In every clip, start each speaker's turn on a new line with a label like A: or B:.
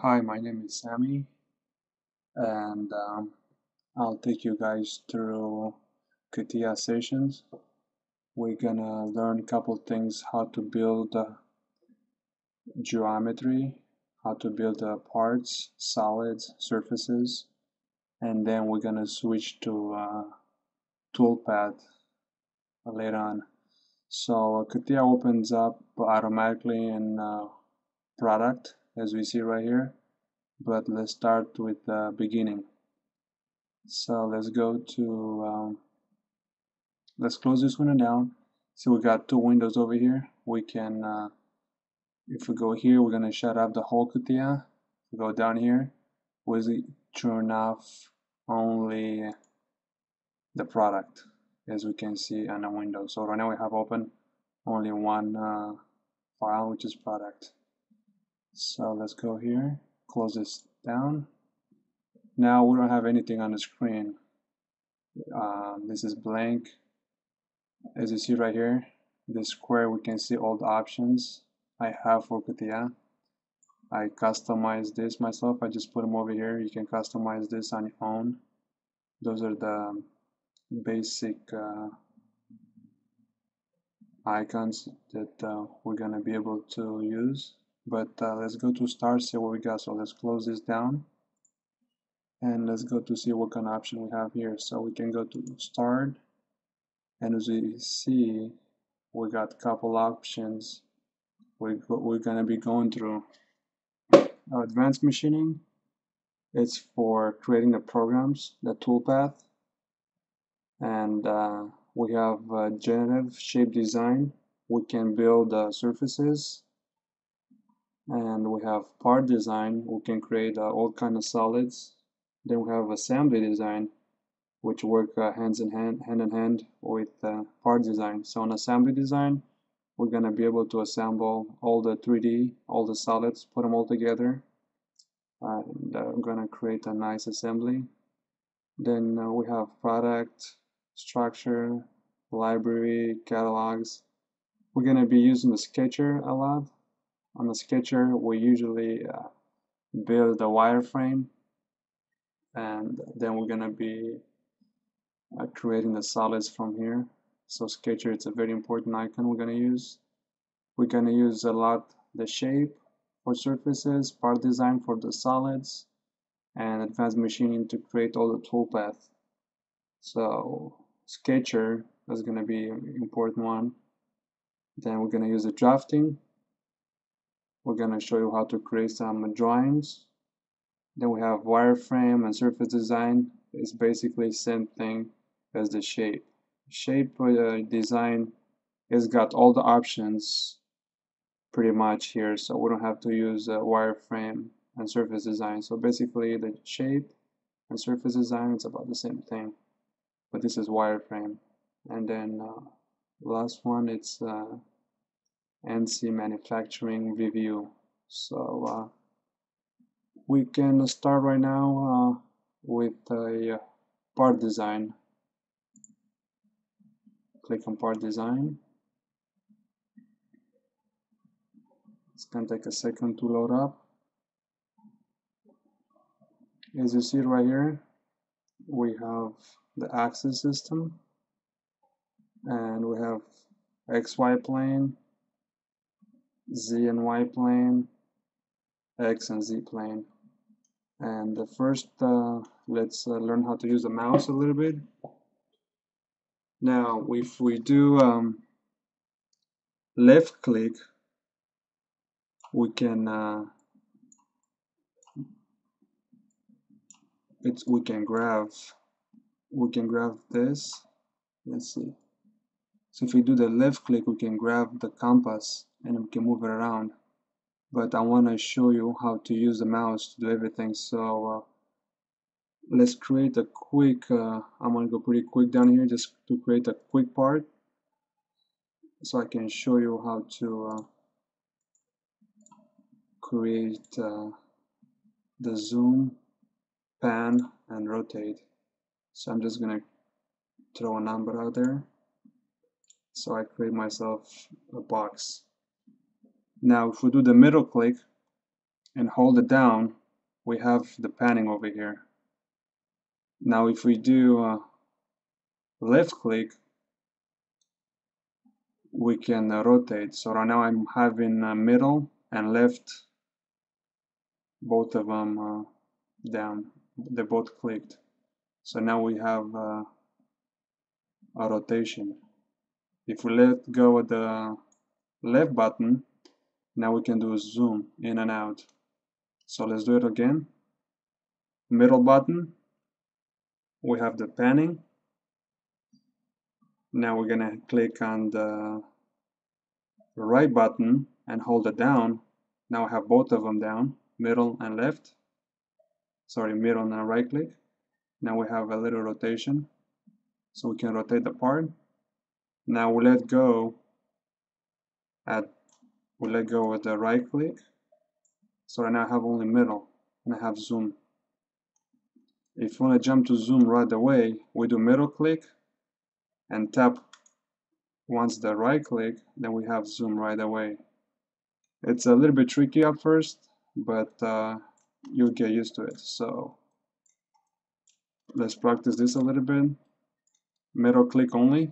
A: Hi, my name is Sammy, and I'll take you guys through Catia sessions. We're gonna learn a couple things: how to build geometry, how to build parts, solids, surfaces, and then we're gonna switch to toolpath later on. So Catia opens up automatically in product, as we see right here. But let's start with the beginning. So let's go to let's close this window down. So we got two windows over here. We can if we go here, we're gonna shut off the whole Catia. We go down here, we turn off only the product, as we can see on the window. So right now we have open only one file, which is product. So let's go here, close this down. Now we don't have anything on the screen. This is blank. As you see right here, this square, we can see all the options I have for Catia. I customize this myself. I just put them over here. You can customize this on your own. Those are the basic icons that we're gonna be able to use. But let's go to start, see what we got. So let's close this down, and let's go to see what kind of option we have here. So we can go to start, and as you see, we got a couple options we're gonna be going through. Advanced machining, it's for creating the programs, the toolpath, and we have generative shape design. We can build surfaces, and we have part design. We can create all kind of solids. Then we have assembly design, which work hand in hand with part design. So in assembly design, we're gonna be able to assemble all the 3D, all the solids, put them all together, and I'm gonna create a nice assembly. Then we have product, structure, library, catalogs. We're gonna be using the sketcher a lot. On the sketcher, we usually build a wireframe, and then we're gonna be creating the solids from here. So sketcher, it's a very important icon we're gonna use. We're gonna use a lot the shape for surfaces, part design for the solids, and advanced machining to create all the toolpath. So sketcher is gonna be an important one. Then we're gonna use the drafting. We're gonna show you how to create some drawings. Then we have wireframe and surface design. It's basically the same thing as the shape. Shape design has got all the options pretty much here, so we don't have to use wireframe and surface design. So basically the shape and surface design, it's about the same thing, but this is wireframe. And then last one, it's NC manufacturing review. So we can start right now with a part design. Click on part design. It's gonna take a second to load up. As you see right here, we have the axis system, and we have XY plane, Z and Y plane, X and Z plane. And the first, let's learn how to use the mouse a little bit. Now, if we do left click, we can we can grab this. Let's see. So if we do the left click, we can grab the compass and we can move it around. But I want to show you how to use the mouse to do everything. So let's create a quick, I'm going to go pretty quick down here just to create a quick part, so I can show you how to create the zoom, pan, and rotate. So I'm just going to throw a number out there. So I create myself a box. Now if we do the middle click, and hold it down, we have the panning over here. Now if we do left click, we can rotate. So right now I'm having middle and left, both of them down. They both clicked. So now we have a rotation. If we let go of the left button, now we can do a zoom in and out. So let's do it again. Middle button, we have the panning. Now we're gonna click on the right button and hold it down. Now I have both of them down, middle and left. Sorry, middle and right click. Now we have a little rotation, so we can rotate the part. Now we let go with the right click. So right now I have only middle and I have zoom. If we want to jump to zoom right away, we do middle click and tap once the right click, then we have zoom right away. It's a little bit tricky at first, but you'll get used to it. So let's practice this a little bit. Middle click only.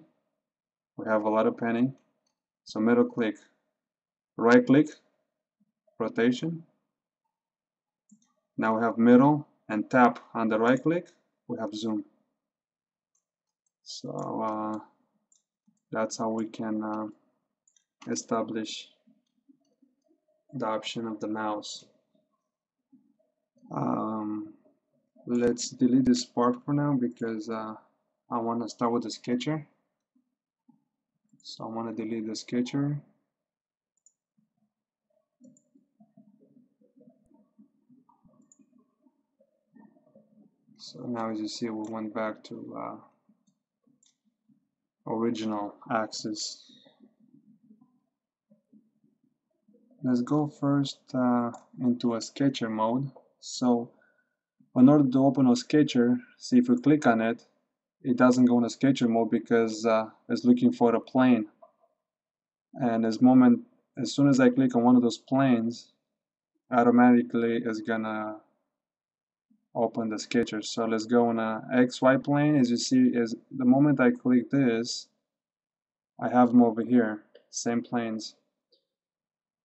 A: We have a lot of panning. So middle click, right click, rotation. Now we have middle and tap on the right click, we have zoom. So that's how we can establish the option of the mouse. Let's delete this part for now because I want to start with the sketcher. So I want to delete the sketcher. So now as you see, we went back to original axis. Let's go first into a sketcher mode. So in order to open a sketcher, see if we click on it, it doesn't go in a sketcher mode because it's looking for a plane. And as soon as I click on one of those planes, automatically it's gonna open the sketcher. So let's go on a XY plane. As you see, is the moment I click this, I have them over here, same planes.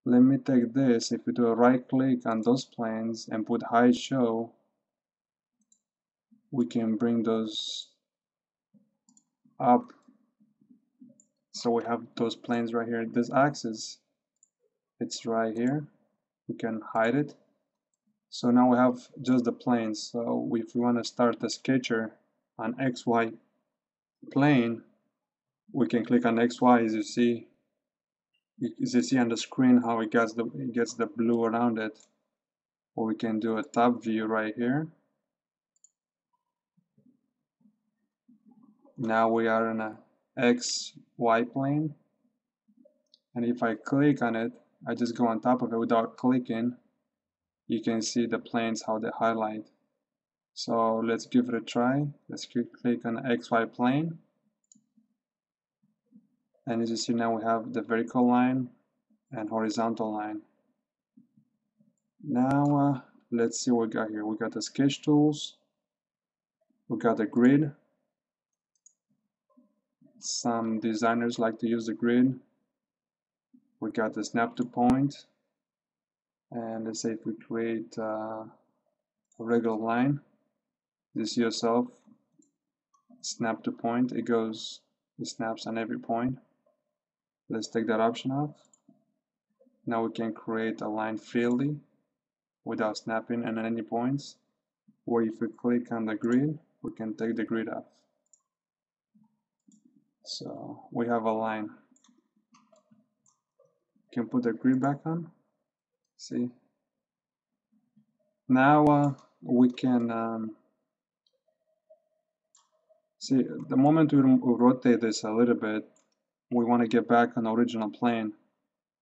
A: Let me take this. If we do a right click on those planes and put hide show, we can bring those up. So we have those planes right here. This axis, it's right here. We can hide it. So now we have just the planes. So if we want to start the sketcher on XY plane, we can click on XY. As you see on the screen how it gets the blue around it. Or we can do a top view right here. Now we are in a XY plane, and if I click on it, I just go on top of it without clicking, you can see the planes how they highlight. So let's give it a try. Let's click on XY plane, and as you see now we have the vertical line and horizontal line. Now let's see what we got here. We got the sketch tools, we got the grid. Some designers like to use the grid. We got the snap to point, and let's say if we create a regular line, you see yourself, snap to point, it snaps on every point. Let's take that option off. Now we can create a line freely without snapping on any points, or if we click on the grid, we can take the grid off. So we have a line. Can put the grid back on. See. Now we can see the moment we rotate this a little bit, we want to get back on the original plane,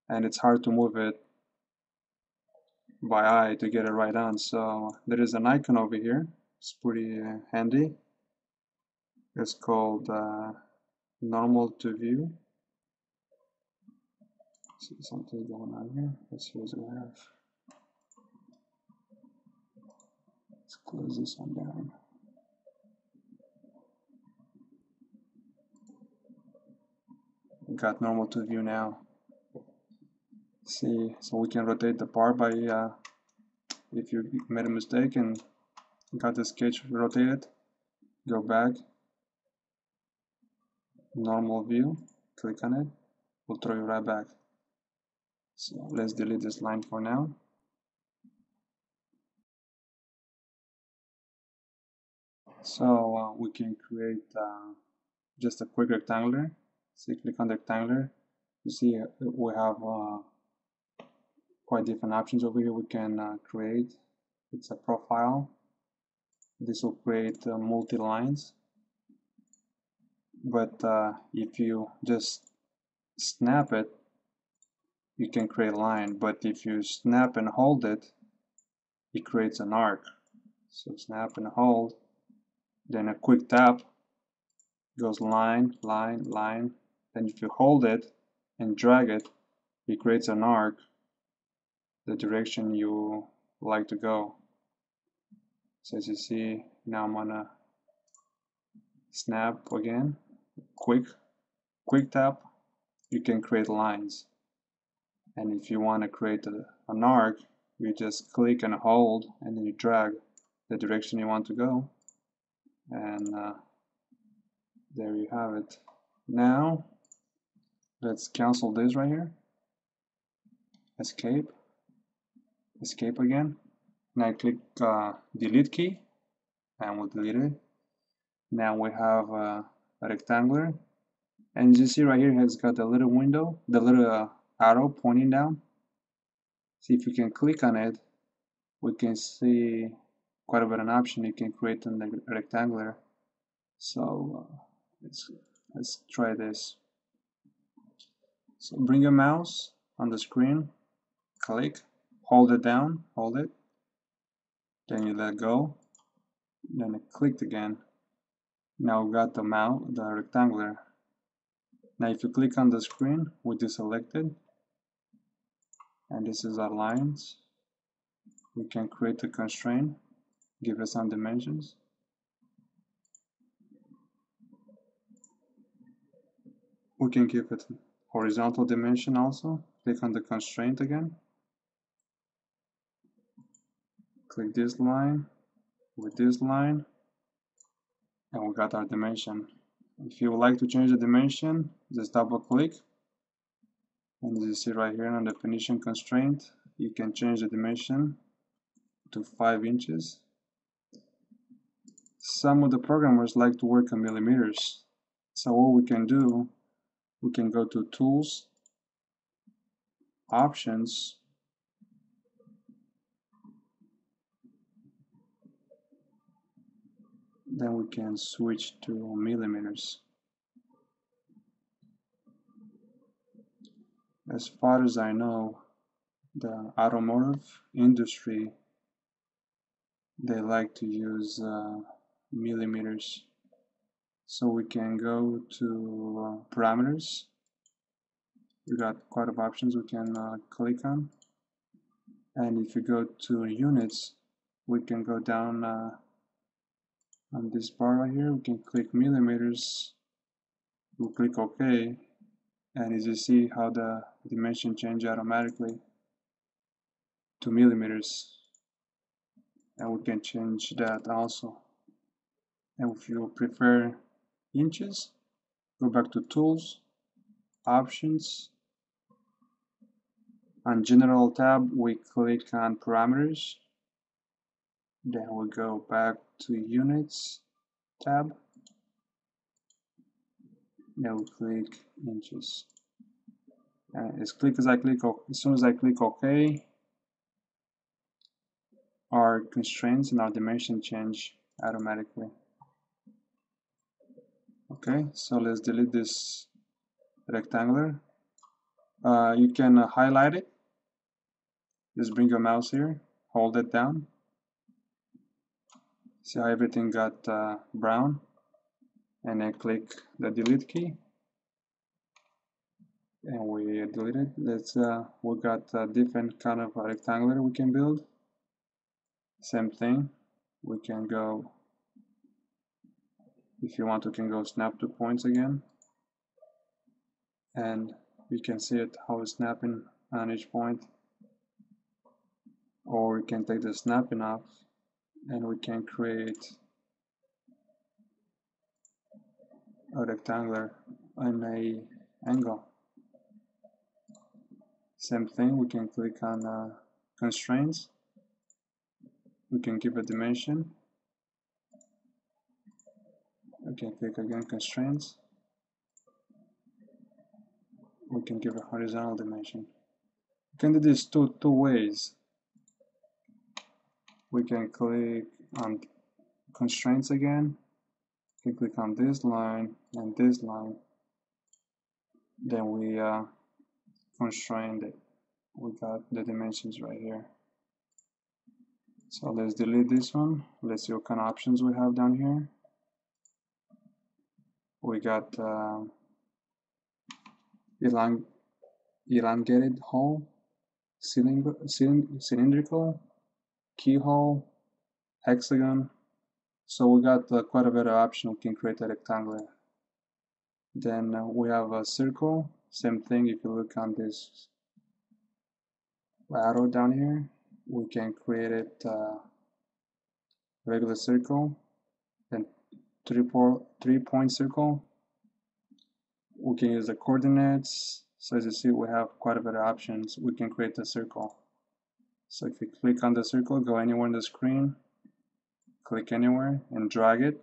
A: and it's hard to move it by eye to get it right on. So there is an icon over here. It's pretty handy. It's called normal to view. See something going on here. Let's see what we have. Let's close this one down. Got normal to view now. See, so we can rotate the bar by if you made a mistake and got the sketch rotated, go back, normal view, click on it, will throw you right back. So let's delete this line for now. So we can create just a quick rectangular. So click on the rectangular. You see we have quite different options over here we can create. It's a profile. This will create multi-lines. But if you just snap it, you can create a line. But if you snap and hold it, it creates an arc. So snap and hold, then a quick tap goes line, line, line. Then if you hold it and drag it, it creates an arc, the direction you like to go. So as you see, now I'm gonna snap again, quick tap, you can create lines. And if you want to create an arc, you just click and hold and then you drag the direction you want to go, and there you have it. Now let's cancel this right here, escape again. Now click delete key and we'll delete it. Now we have a rectangular, and you see right here it has got the little window, the little arrow pointing down. See, if you can click on it, we can see quite a bit of an option you can create in the rectangular. So let's try this. So bring your mouse on the screen, click, hold it down, hold it, then you let go, then it clicked again. Now we got the rectangular. Now if you click on the screen, we deselect it, and this is our lines. We can create a constraint, give it some dimensions. We can give it horizontal dimension also. Click on the constraint again. Click this line with this line, and we got our dimension. If you would like to change the dimension, just double click, and as you see right here on the definition constraint, you can change the dimension to 5 inches. Some of the programmers like to work in millimeters. So what we can do, we can go to Tools, Options, then we can switch to millimeters. As far as I know, the automotive industry, they like to use millimeters. So we can go to parameters. We got quite a few options we can click on, and if you go to units, we can go down on this bar right here. We can click millimeters, we'll click OK, and as you see how the dimension change automatically to millimeters, and we can change that also. And if you prefer inches, go back to Tools, Options. On General tab, we click on Parameters. Then we go back to Units tab. Then we click Inches. And as soon as I click OK, our constraints and our dimension change automatically. Okay, so let's delete this rectangular. You can highlight it. Just bring your mouse here, hold it down. See how everything got brown, and then click the delete key, and we delete it. We got a different kind of rectangular we can build. Same thing, we can go, if you want, we can go snap to points again, and you can see it how it's snapping on each point. Or we can take the snapping off and we can create a rectangular and a angle. Same thing, we can click on constraints, we can give a dimension, we can click again constraints, we can give a horizontal dimension. We can do this two ways. We can click on constraints again, we can click on this line and this line, then we constrained it. We got the dimensions right here. So let's delete this one. Let's see what kind of options we have down here. We got elongated hole, cylindrical, keyhole, hexagon. So we got quite a bit of option. We can create a rectangular. Then we have a circle. Same thing. If you look on this arrow down here, we can create it regular circle, then three-point circle. We can use the coordinates. So as you see, we have quite a bit of options. We can create a circle. So if you click on the circle, go anywhere on the screen, click anywhere and drag it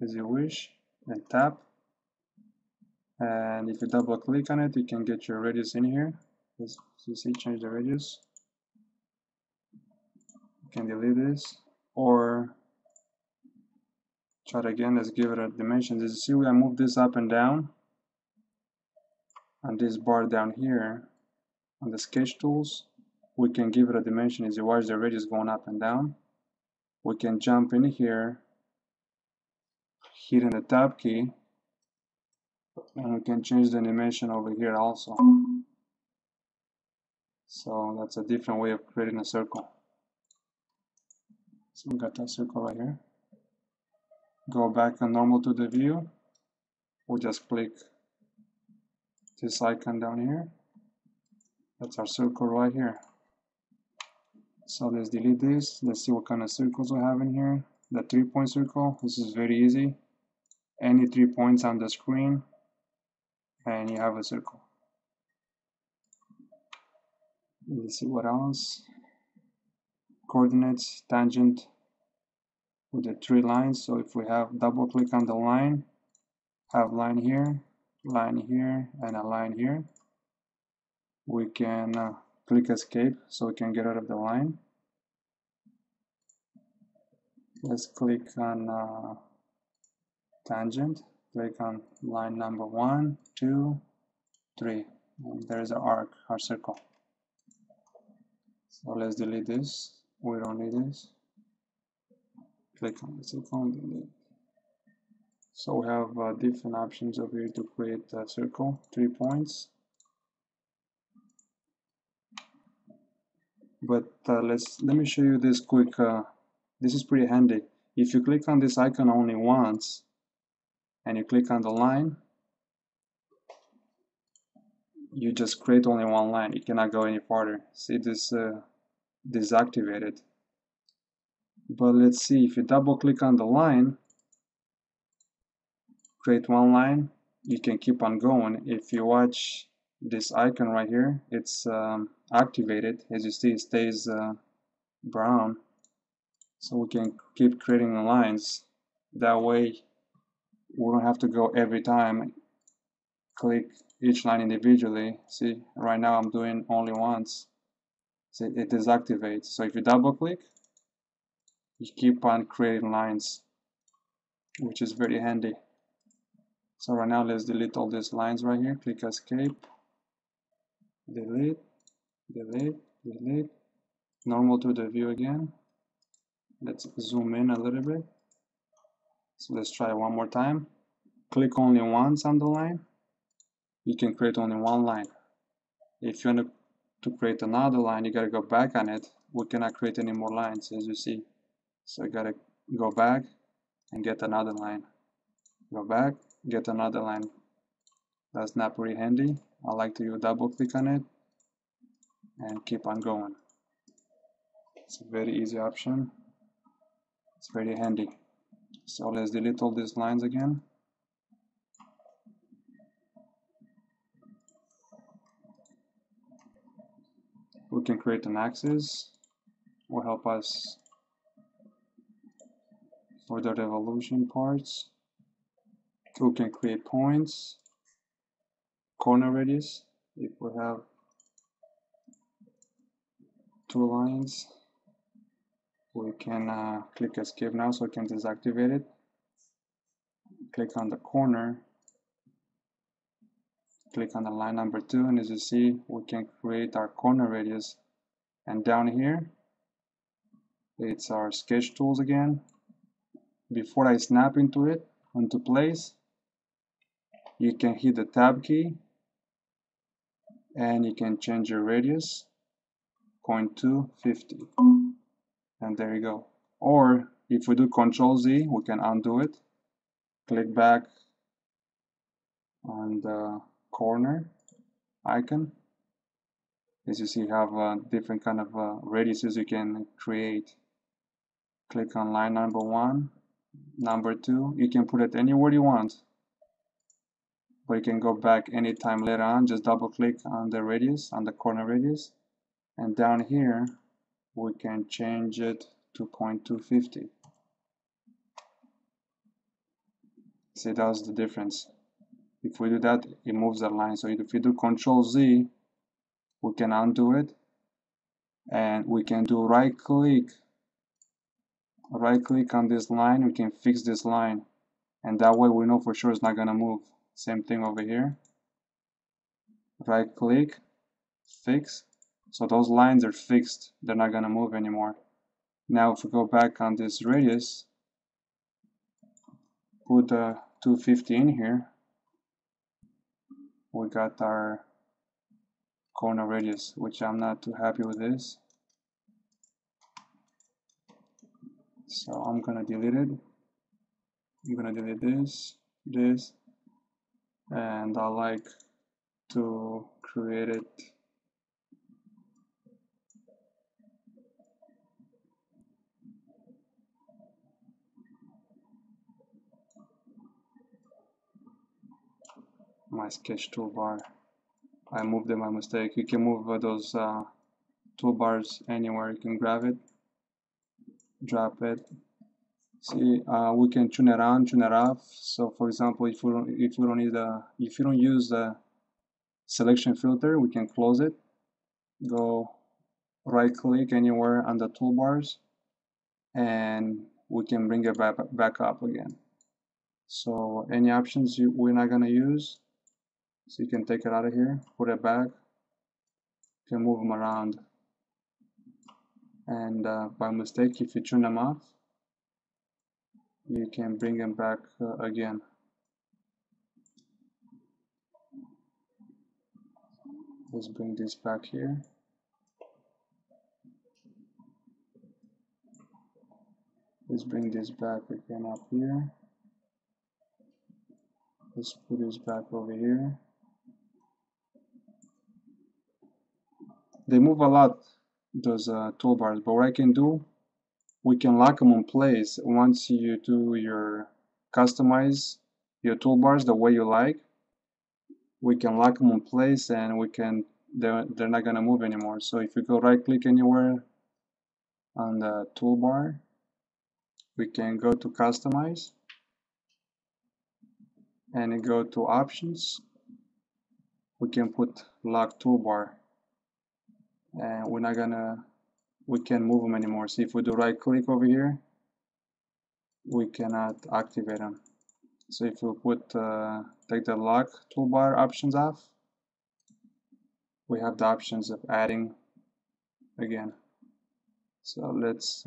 A: as you wish, and tap. And if you double click on it, you can get your radius in here. As you see, change the radius. You can delete this or try it again. Let's give it a dimension. As you see, I move this up and down on this bar down here on the sketch tools. We can give it a dimension. As you watch the radius going up and down, we can jump in here, hitting the tab key, and we can change the dimension over here also. So that's a different way of creating a circle. So we got that circle right here. Go back on normal to the view. We just click this icon down here. That's our circle right here. So let's delete this. Let's see what kind of circles we have in here. The 3-point circle. This is very easy. Any 3 points on the screen and you have a circle. Let's see what else. Coordinates, tangent with the 3 lines. So if we have double click on the line, have line here, and a line here, we can click escape so we can get out of the line. Let's click on tangent, click on line number 1, 2, 3, and there's our arc, our circle. So let's delete this. We don't need this. Click on the circle and delete. So we have different options over here to create a circle, 3 points. But let me show you this quick. This is pretty handy. If you click on this icon only once and you click on the line, you just create only one line. You cannot go any farther. See, this deactivated. But let's see, if you double click on the line, create one line, you can keep on going. If you watch this icon right here, it's activated. As you see, it stays brown. So we can keep creating the lines. That way we don't have to go every time, click each line individually. See, right now I'm doing only once. See, it deactivates. So if you double click, you keep on creating lines, which is very handy. So right now let's delete all these lines right here. Click escape, delete, delete, delete. Normal to the view again. Let's zoom in a little bit. So let's try one more time. Click only once on the line. You can create only one line. If you want to create another line, you gotta go back on it, we cannot create any more lines, as you see. So I gotta go back and get another line. Go back, get another line. That's not pretty handy. I like to double click on it and keep on going. It's a very easy option. It's very handy. So let's delete all these lines again. We can create an axis. Will help us for the revolution parts. We can create points, corner radius. If we have two lines, we can click escape now so we can deactivate it. Click on the corner, click on the line number 2, and as you see, we can create our corner radius. And down here, it's our sketch tools again. Before I snap into place, you can hit the tab key and you can change your radius 0.250, and there you go. Or if we do Control Z, we can undo it. Click back on the corner icon. As you see, you have different kind of radiuses you can create. Click on line number 1, number 2. You can put it anywhere you want, but you can go back anytime later on. Just double click on the radius, on the corner radius, and down here we can change it to 0.250. See, that's the difference. If we do that, it moves the line. So if we do Control Z, we can undo it, and we can do right click on this line. We can fix this line, and that way we know for sure it's not gonna move. Same thing over here. Right click, fix. So those lines are fixed. They're not gonna move anymore. Now if we go back on this radius, put the 250 in here, we got our corner radius, which I'm not too happy with this. So I'm gonna delete it. I'm gonna delete this, and I like to create it my sketch toolbar. I moved them by mistake. You can move those toolbars anywhere. You can grab it, drop it. See, we can tune it on, tune it off. So, for example, if you don't use the selection filter, we can close it. Go right-click anywhere on the toolbars, and we can bring it back up again. So, any options we're not gonna use, so you can take it out of here, put it back. You can move them around, and by mistake, if you tune them off, you can bring them back again. Let's bring this back here. Let's bring this back again up here. Let's put this back over here. They move a lot, those toolbars, but what I can do, we can lock them in place. Once you do customize your toolbars the way you like, we can lock them in place, and they're not gonna move anymore. So if you go right click anywhere on the toolbar, we can go to customize and go to options. We can put lock toolbar, and we can't move them anymore. See, if we do right click over here, we cannot activate them. So if we take the lock toolbar options off, we have the options of adding again. So let's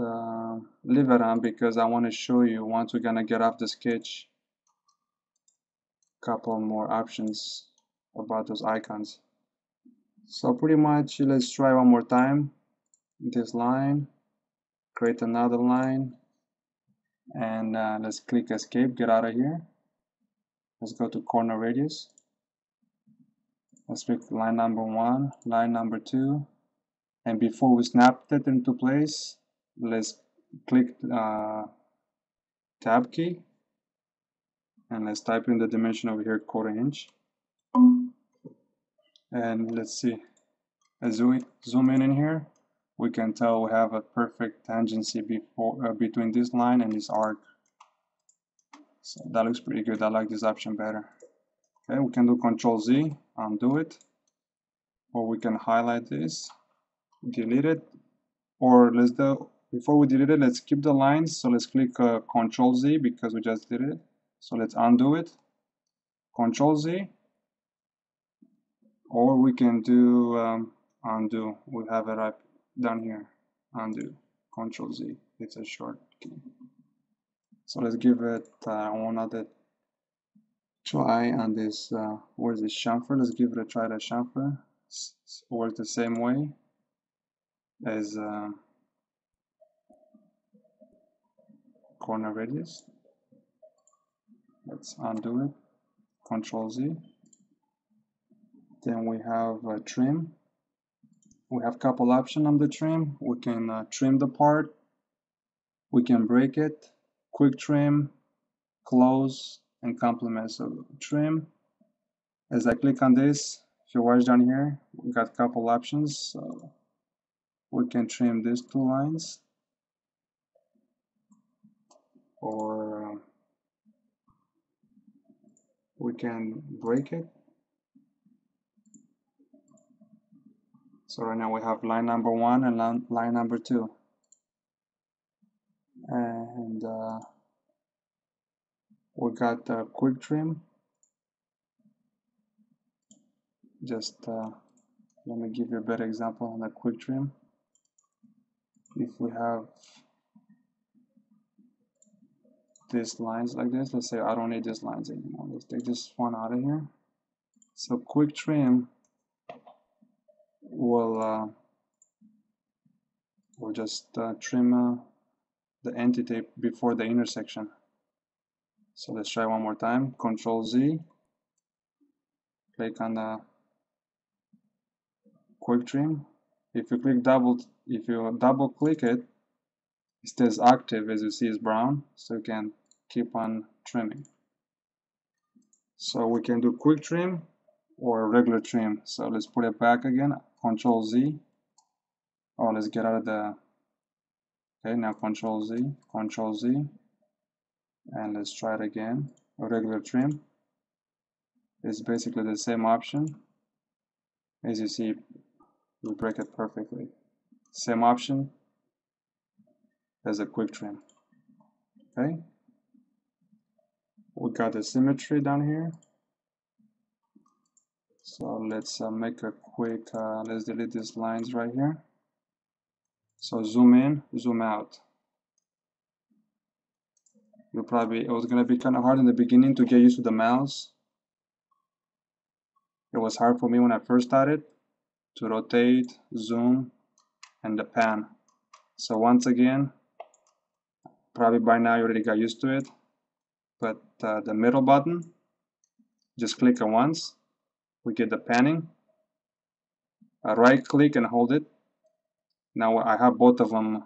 A: leave it on, because I want to show you, once we're gonna get off the sketch, couple more options about those icons. So pretty much, let's try one more time. this line, create another line, and let's click escape, get out of here. Let's go to corner radius. Let's pick line number 1, line number 2, and before we snap it into place, let's click tab key, and let's type in the dimension over here, 1/4 inch. And let's see, as we zoom in here, we can tell we have a perfect tangency between this line and this arc. So that looks pretty good. I like this option better. Okay, we can do Control Z, undo it, or we can highlight this, delete it, or let's do, before we delete it, let's keep the lines. So let's click Control Z because we just did it. So let's undo it, Control Z, or we can do undo. We have it right down here, undo, Control Z. It's a short key. So let's give it one other try on this. Where's this chamfer? Let's give it a try. The chamfer works the same way as corner radius. Let's undo it, Control Z. Then we have trim. We have a couple options on the trim. We can trim the part, we can break it, quick trim, close, and complement. So trim, as I click on this, if you watch down here, we got a couple options. So we can trim these 2 lines, or we can break it. So right now we have line number 1 and line number 2. And we got a quick trim. Just let me give you a better example on the quick trim. If we have these lines like this, let's say I don't need these lines anymore. Let's take this one out of here. So quick trim will just trim the entity before the intersection. So let's try one more time. Control Z, click on the quick trim. If you double click it, it stays active. As you see, it's brown, so you can keep on trimming. So we can do quick trim or regular trim. So let's put it back again, Control Z. Oh, let's get out of the, okay, now Control Z, and let's try it again. A regular trim is basically the same option. As you see, we break it perfectly. Same option as a quick trim. Okay, we got the symmetry down here. So let's make a quick, let's delete these lines right here. So zoom in, zoom out. It was going to be kind of hard in the beginning to get used to the mouse. It was hard for me when I first started to rotate, zoom, and the pan. So once again, probably by now you already got used to it, but the middle button, just click it once, we get the panning. Right click and hold it. Now I have both of them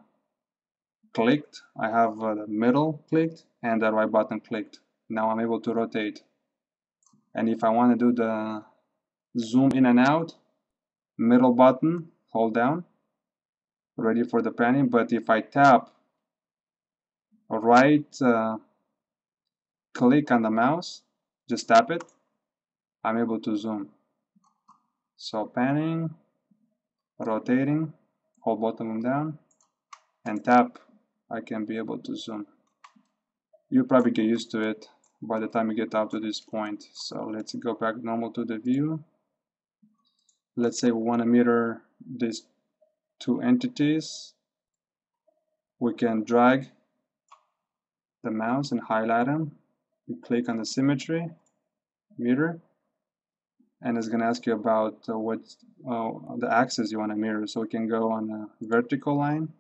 A: clicked. I have the middle clicked and the right button clicked. Now I'm able to rotate. And if I want to do the zoom in and out, middle button, hold down, ready for the panning. But if I tap right click on the mouse, just tap it, I'm able to zoom. So panning, rotating, hold both of them down, and tap, I can be able to zoom. You'll probably get used to it by the time you get up to this point. So let's go back normal to the view. Let's say we want to mirror these 2 entities. We can drag the mouse and highlight them. We click on the symmetry, mirror, and it's going to ask you about what the axis you want to mirror. So we can go on a vertical line,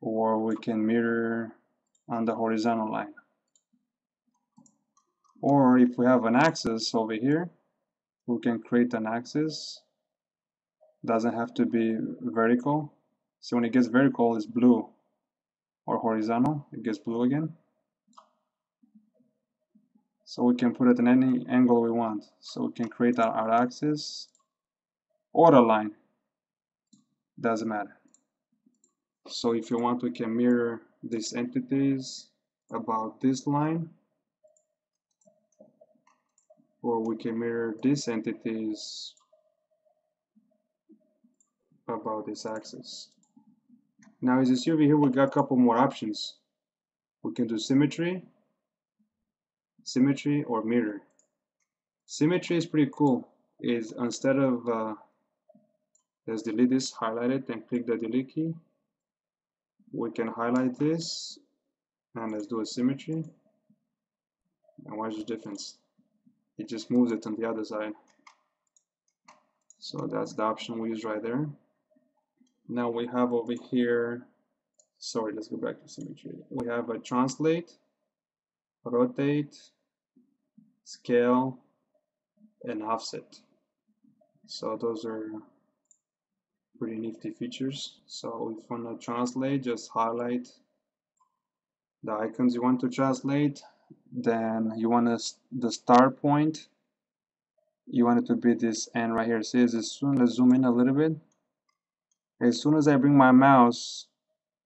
A: or we can mirror on the horizontal line. Or if we have an axis over here, we can create an axis. Doesn't have to be vertical. So when it gets vertical, it's blue, or horizontal, it gets blue again. So we can put it in any angle we want. So we can create our axis or a line, doesn't matter. So if you want, we can mirror these entities about this line, or we can mirror these entities about this axis. Now as you see over here, we got a couple more options. We can do symmetry or mirror. Symmetry is pretty cool. Is instead of let's delete this, highlight it, and click the delete key. We can highlight this, and let's do a symmetry. And watch the difference. It just moves it on the other side. So that's the option we use right there. Now we have over here, sorry, let's go back to symmetry. We have a translate, rotate, scale, and offset. So those are pretty nifty features. So if you want to translate, just highlight the icons you want to translate. Then you want the start point. You want it to be this end right here. See, as soon, let's zoom in a little bit. As soon as I bring my mouse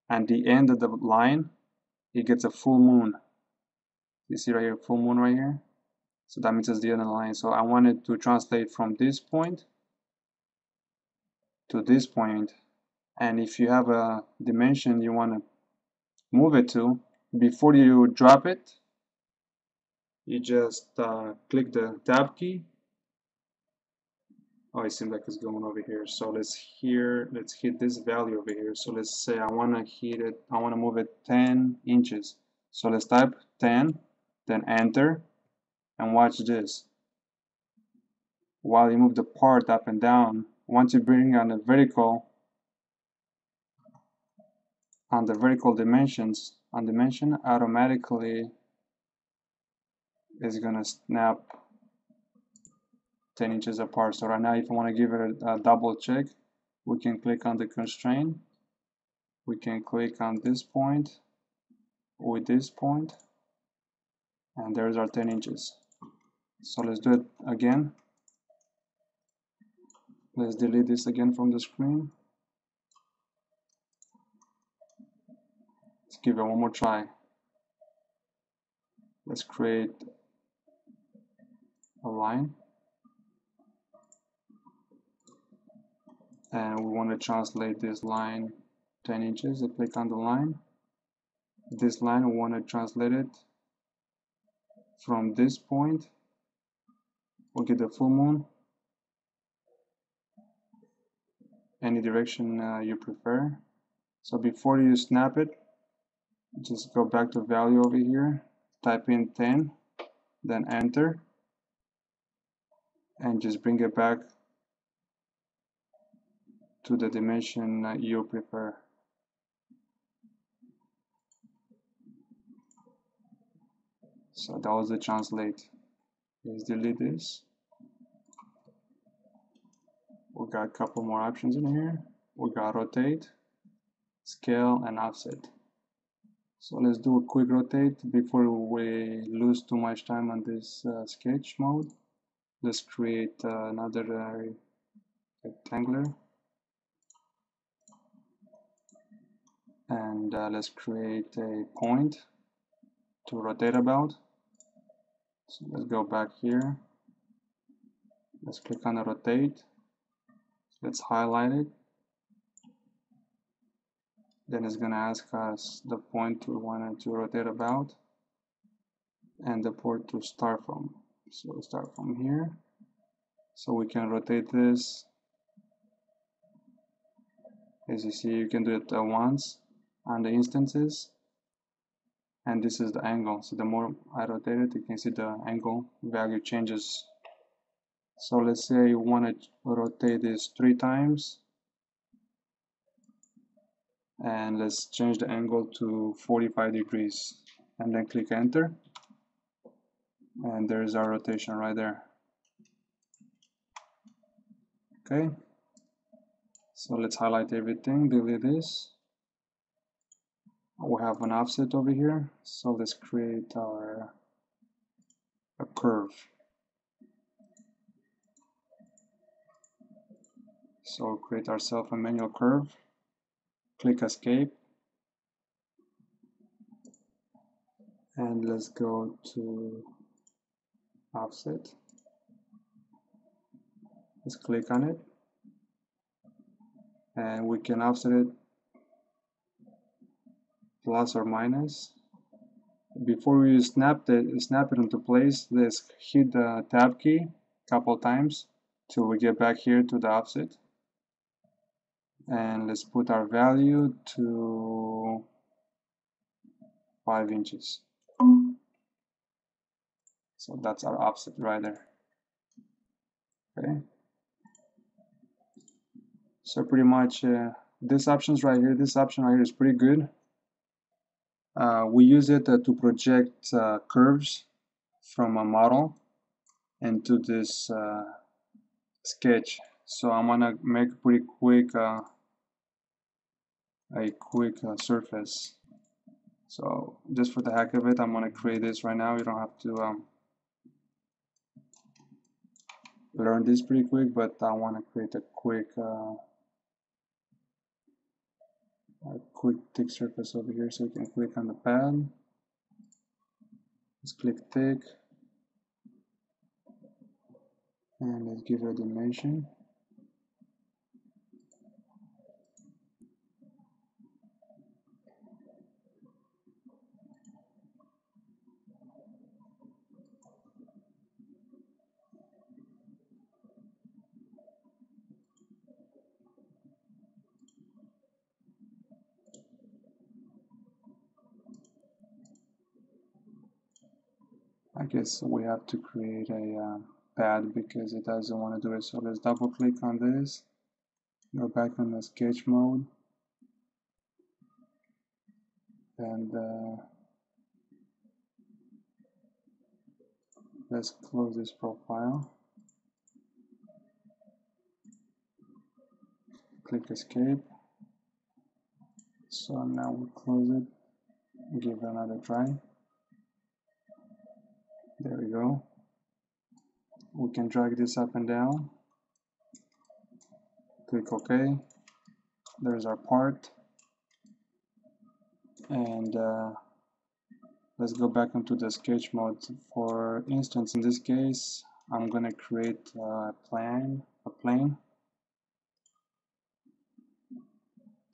A: at the end of the line, it gets a full moon. You see right here, full moon right here. So that means it's the end of the line. So I want it to translate from this point to this point. And if you have a dimension you want to move it to, before you drop it, you just click the tab key. Oh, it seems like it's going over here. So let's hit this value over here. So let's say I want to move it 10 inches. So let's type 10, then enter, and watch this. While you move the part up and down, once you bring on the vertical dimension, automatically is gonna snap 10 inches apart. So right now, if I want to give it a double check, we can click on the constraint. We can click on this point with this point, and there's our 10 inches. So let's do it again. Let's delete this again from the screen. Let's give it one more try. Let's create a line. And we want to translate this line 10 inches. I click on the line. This line, we want to translate it from this point. We'll get the full moon. Any direction you prefer. So before you snap it, just go back to value over here, type in 10, then enter, and just bring it back to the dimension that you prefer. So that was the translate. Let's delete this. We got a couple more options in here. We got rotate, scale, and offset. So let's do a quick rotate before we lose too much time on this sketch mode. Let's create another rectangular, and let's create a point to rotate about. So let's go back here. Let's click on the rotate. Let's highlight it. Then it's going to ask us the point we wanted to rotate about and the point to start from. So we'll start from here. So we can rotate this. As you see, you can do it once on the instances. And this is the angle. So the more I rotate it, you can see the angle value changes So let's say you want to rotate this 3 times, and let's change the angle to 45 degrees, and then click enter, and there's our rotation right there. Okay, so let's highlight everything, delete this. We have an offset over here, so let's create a curve. So create ourselves a manual curve, click escape, and let's go to offset. Let's click on it, and we can offset it plus or minus. Before we snap it into place, let's hit the tab key a couple times till we get back here to the offset. And let's put our value to 5 inches. So that's our offset right there. Okay. So pretty much this option right here is pretty good. We use it to project curves from a model into this sketch. So I'm gonna make pretty quick a quick surface. So just for the heck of it, I'm gonna create this right now. You don't have to learn this pretty quick, but I want to create a quick thick surface over here. So you can click on the pad. Let's click thick, and let's give it a dimension. I guess we have to create a pad because it doesn't want to do it. So let's double click on this, go back on the sketch mode, and let's close this profile. Click escape. So now we close it, give it another try. There we go. We can drag this up and down. Click OK. There's our part. And let's go back into the sketch mode. For instance, in this case, I'm going to create a plane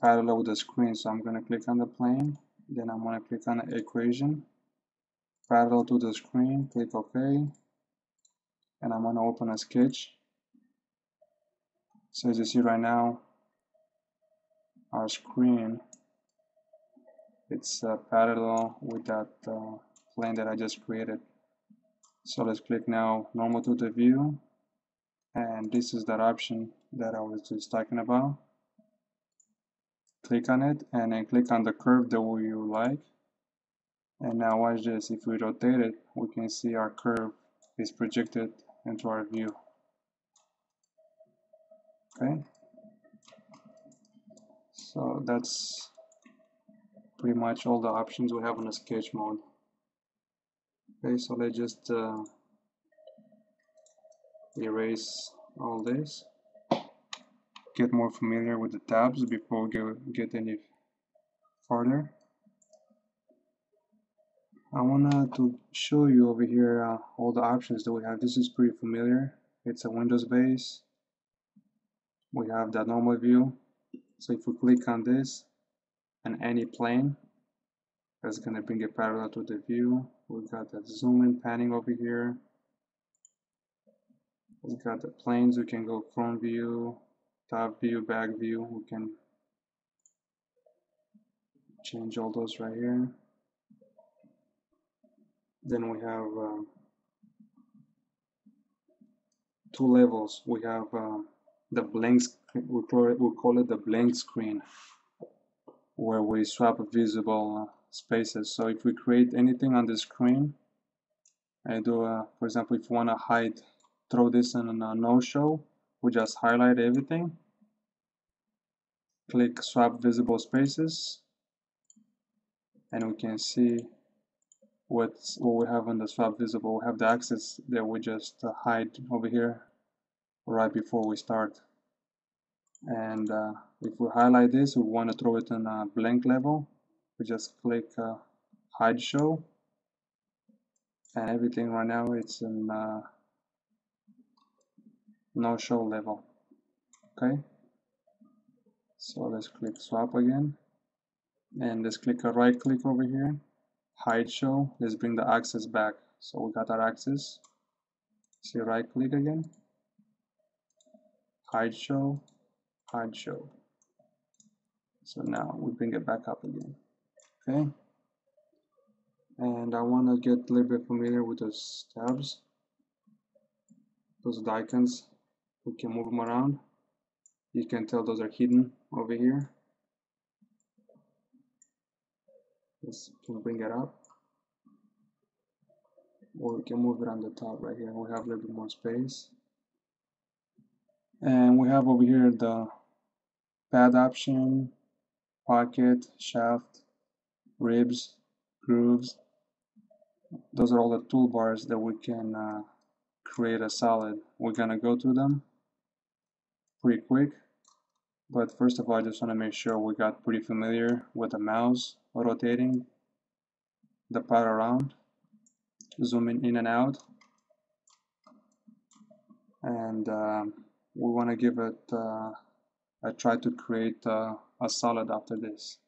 A: parallel with the screen. So I'm going to click on the plane, then I'm going to click on the equation, parallel to the screen, click OK, and I'm going to open a sketch. So as you see right now, our screen, it's parallel with that plane that I just created. So let's click now normal to the view, and this is that option that I was just talking about. Click on it, and then click on the curve that you like. And now watch this. If we rotate it, we can see our curve is projected into our view. Okay, so that's pretty much all the options we have in the sketch mode. Okay, so let's just erase all this, get more familiar with the tabs before we get any further. I wanted to show you over here all the options that we have. This is pretty familiar. It's a Windows base. We have the normal view. So if we click on this and any plane, that's going to bring it parallel to the view. We've got the zoom in panning over here. We've got the planes. We can go front view, top view, back view. We can change all those right here. Then we have two levels. We have the blank, we call it the blank screen, where we swap visible spaces. So if we create anything on the screen, I do, for example, if you want to hide, throw this in a no-show, we just highlight everything, click swap visible spaces, and we can see what we have on the swap visible. We have the axis that we just hide over here right before we start. And if we highlight this, we want to throw it in a blank level, we just click hide show, and everything right now it's in no show level. Okay, so let's click swap again, and let's click a right click over here, hide show. Let's bring the axis back. So we got our axis. See, right click again, hide show, hide show. So now we bring it back up again. Okay, and I want to get a little bit familiar with those tabs. Those are the icons. We can move them around. You can tell those are hidden over here. Let's can bring it up, or we can move it on the top right here. We have a little bit more space, and we have over here the pad option, pocket, shaft, ribs, grooves. Those are all the toolbars that we can create a solid. We're gonna go through them pretty quick, but first of all, I just want to make sure we got pretty familiar with the mouse rotating the pad around, zooming in and out, and we want to give it a try to create a solid after this.